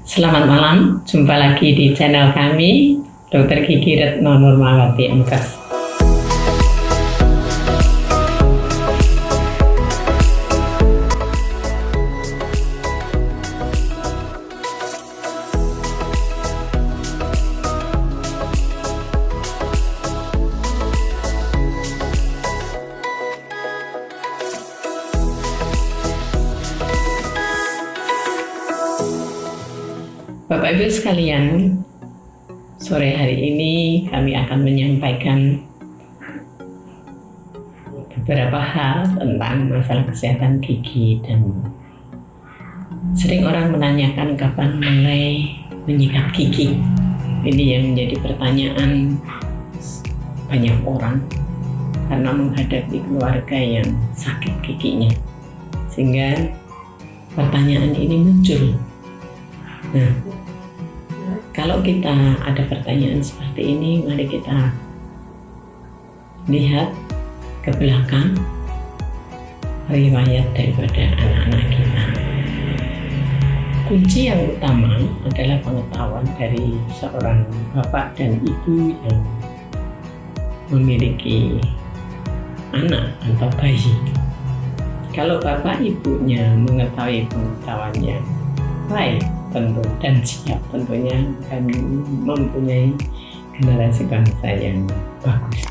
Selamat malam, jumpa lagi di channel kami, Dr. Gigi Retno Nurmawati MKes. Bapak Ibu sekalian, sore hari ini kami akan menyampaikan beberapa hal tentang masalah kesehatan gigi, dan sering orang menanyakan kapan mulai menyikat gigi. Ini yang menjadi pertanyaan banyak orang karena menghadapi keluarga yang sakit giginya, sehingga pertanyaan ini muncul. Nah, kalau kita ada pertanyaan seperti ini, mari kita lihat ke belakang riwayat daripada anak-anak kita. Kunci yang utama adalah pengetahuan dari seorang bapak dan ibu yang memiliki anak atau bayi. Kalau bapak ibunya mengetahui pengetahuan yang baik tentu dan siap, tentunya akan mempunyai generasi bangsa yang bagus.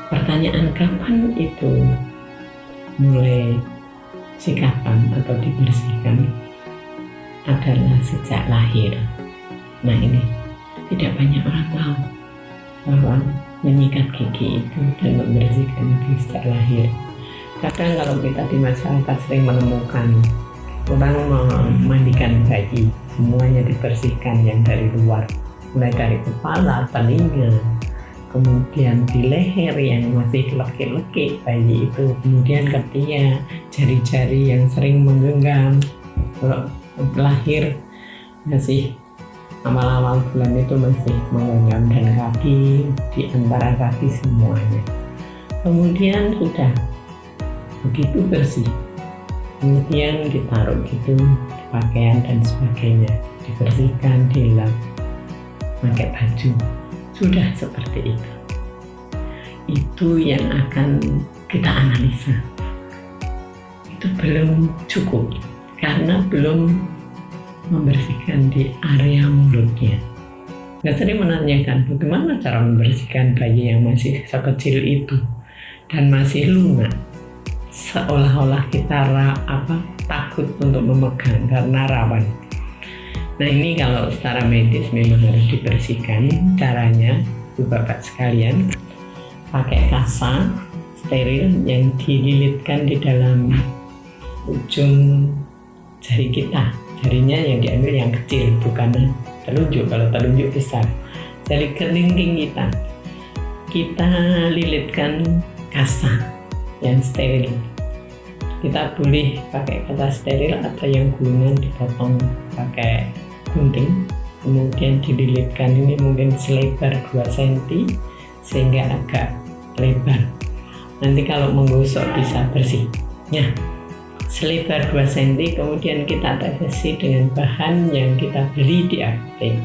Pertanyaan kapan itu mulai sikapan atau dibersihkan adalah sejak lahir. Nah, ini tidak banyak orang tahu bahwa menyikat gigi itu dan membersihkan itu sejak lahir. Kadang kalau kita di masyarakat sering menemukan orang memandikan bayi, semuanya dibersihkan yang dari luar, mulai dari kepala, telinga, kemudian di leher yang masih lekik-lekik bayi itu, kemudian ketiak, jari-jari yang sering menggenggam. Kalau lahir masih awal-awal bulan itu masih menggenggam, dan kaki, di antara kaki semuanya. Kemudian sudah begitu bersih, kemudian ditaruh gitu di pakaian dan sebagainya, dibersihkan, dilap, pakai baju, sudah seperti itu. Itu yang akan kita analisa. Itu belum cukup karena belum membersihkan di area mulutnya. Nah, sering menanyakan bagaimana cara membersihkan bayi yang masih sekecil itu dan masih lunak, seolah-olah kita takut untuk memegang karena rawan. Nah, ini kalau secara medis memang harus dibersihkan. Caranya, Bapak sekalian, pakai kasa steril yang dililitkan di dalam ujung jari kita. Jarinya yang diambil yang kecil, bukan telunjuk. Kalau telunjuk besar, jari kelingking kita lilitkan kasa yang steril. Kita boleh pakai kasa steril atau yang gulungan dipotong pakai gunting, kemudian dililitkan. Ini mungkin selebar 2 cm sehingga agak lebar. Nanti kalau menggosok bisa bersih. Nah, selebar 2 cm, kemudian kita tesisi dengan bahan yang kita beli di apotek.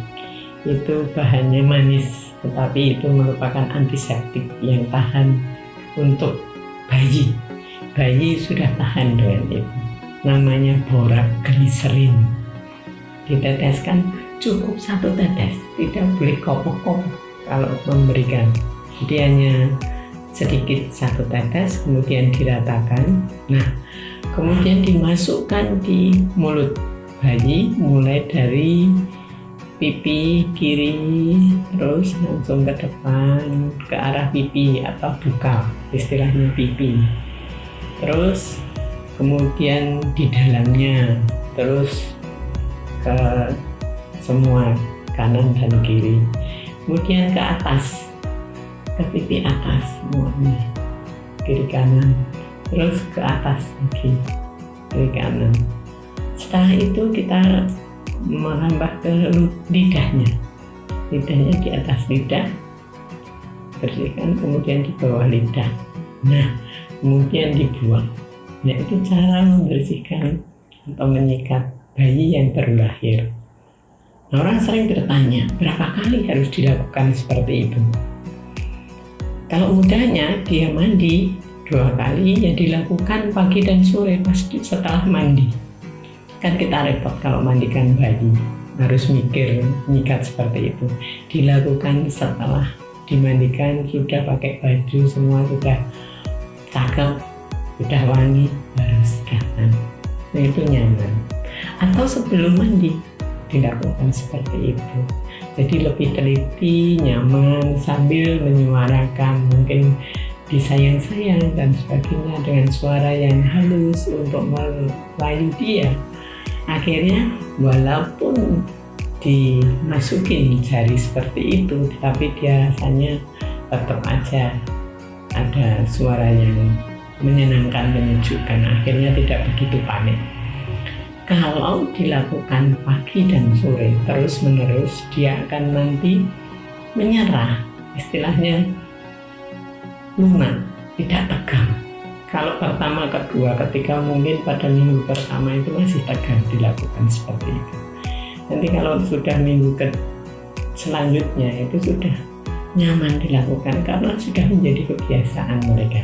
Itu bahannya manis, tetapi itu merupakan antiseptik yang tahan untuk bayi. Bayi sudah tahan dengan itu. Namanya borak gliserin. Diteteskan cukup 1 tetes, tidak boleh kopok-kopok kalau memberikan. Jadi hanya sedikit 1 tetes, kemudian diratakan. Nah, kemudian dimasukkan di mulut bayi, mulai dari pipi kiri, terus langsung ke depan ke arah pipi atau buka, istilahnya pipi. Terus kemudian di dalamnya, terus ke semua kanan dan kiri, kemudian ke atas, ke pipi atas semuanya, kiri kanan, terus ke atas lagi, kiri kanan. Setelah itu kita merambah ke lidahnya di atas lidah, bersihkan, kemudian di bawah lidah. Nah, kemudian dibuang. Nah, itu cara membersihkan atau menyikat bayi yang baru lahir. Nah, orang sering bertanya, berapa kali harus dilakukan seperti itu? Kalau mudanya dia mandi 2 kali, ya dilakukan pagi dan sore pasti setelah mandi. Kan kita repot kalau mandikan bayi, harus mikir nyikat seperti itu. Dilakukan setelah dimandikan, sudah pakai baju semua, sudah cakep, sudah wangi, baru sikat. Nah, itu nyaman. Atau sebelum mandi dilakukan seperti itu. Jadi lebih teliti, nyaman, sambil menyuarakan, mungkin disayang-sayang dan sebagainya dengan suara yang halus untuk melayu dia. Akhirnya walaupun dimasukin jari seperti itu, tapi dia rasanya tetap aja ada suara yang menyenangkan, menyejukkan. Akhirnya tidak begitu panik. Kalau dilakukan pagi dan sore terus-menerus, dia akan nanti menyerah, istilahnya lunak, tidak tegang. Kalau pertama, kedua, ketiga, mungkin pada minggu pertama itu masih tegang dilakukan seperti itu. Nanti kalau sudah minggu selanjutnya itu sudah nyaman dilakukan karena sudah menjadi kebiasaan mereka.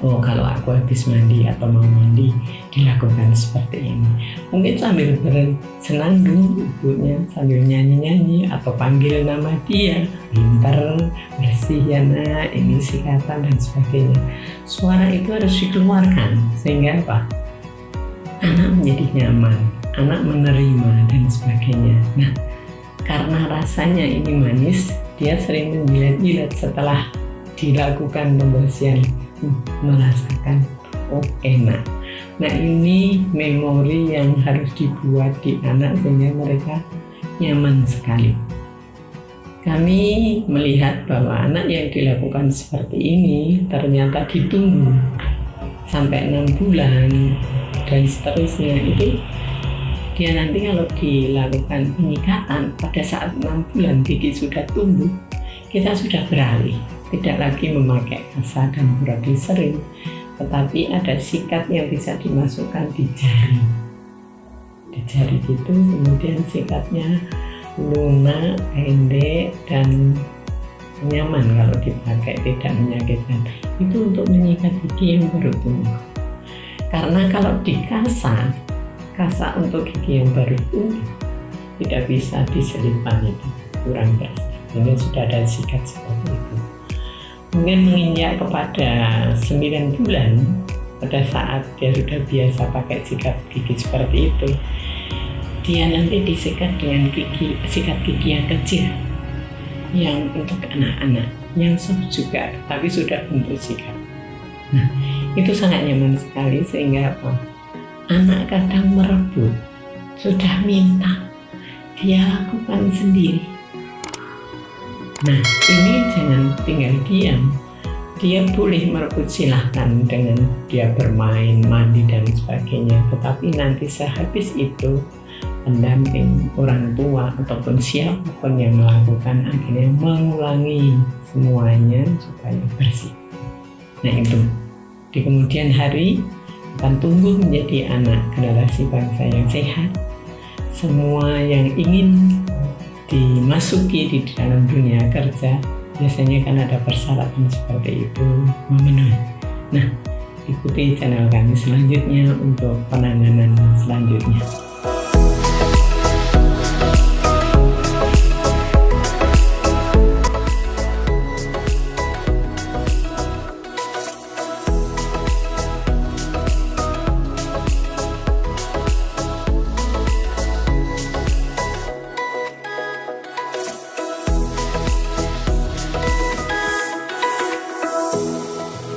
Oh, kalau aku habis mandi atau mau mandi dilakukan seperti ini. Mungkin sambil bersenandung ibunya, sambil nyanyi-nyanyi atau panggil nama dia, pintar, bersih ya nak, ini sikatan dan sebagainya. Suara itu harus dikeluarkan sehingga apa? Anak menjadi nyaman, anak menerima dan sebagainya. Nah, karena rasanya ini manis, dia sering menjilat-jilat setelah dilakukan pembersihan, merasakan oh enak. Nah, ini memori yang harus dibuat di anak sehingga mereka nyaman sekali. Kami melihat bahwa anak yang dilakukan seperti ini ternyata ditunggu sampai 6 bulan dan seterusnya. Itu dia nanti kalau dilakukan penyikatan pada saat 6 bulan gigi sudah tumbuh, kita sudah beralih, tidak lagi memakai kasa dan gliserin, tetapi ada sikat yang bisa dimasukkan di jari. Di jari itu kemudian sikatnya lunak, pendek, dan nyaman kalau dipakai, tidak menyakitkan. Itu untuk menyikat gigi yang baru tumbuh. Karena kalau di kasa untuk gigi yang baru tumbuh tidak bisa diselipkan, itu kurang bersih. Ini sudah ada sikat seperti itu. Mungkin menginjak kepada 9 bulan, pada saat dia sudah biasa pakai sikat gigi seperti itu, dia nanti disikat dengan sikat gigi yang kecil, yang untuk anak-anak, yang soft juga, tapi sudah bentuk sikat. Nah, itu sangat nyaman sekali sehingga apa? Anak kadang merebut, sudah minta, dia lakukan sendiri. Nah, ini jangan tinggal diam. Dia boleh merebut, silahkan dengan dia bermain, mandi dan sebagainya. Tetapi nanti sehabis itu pendamping orang tua ataupun siapapun yang melakukan akhirnya mengulangi semuanya supaya bersih. Nah, itu di kemudian hari akan tumbuh menjadi anak generasi bangsa yang sehat. Semua yang ingin dimasuki di dalam dunia kerja biasanya kan ada persyaratan seperti itu memenuhi. Nah, ikuti channel kami selanjutnya untuk penanganan selanjutnya.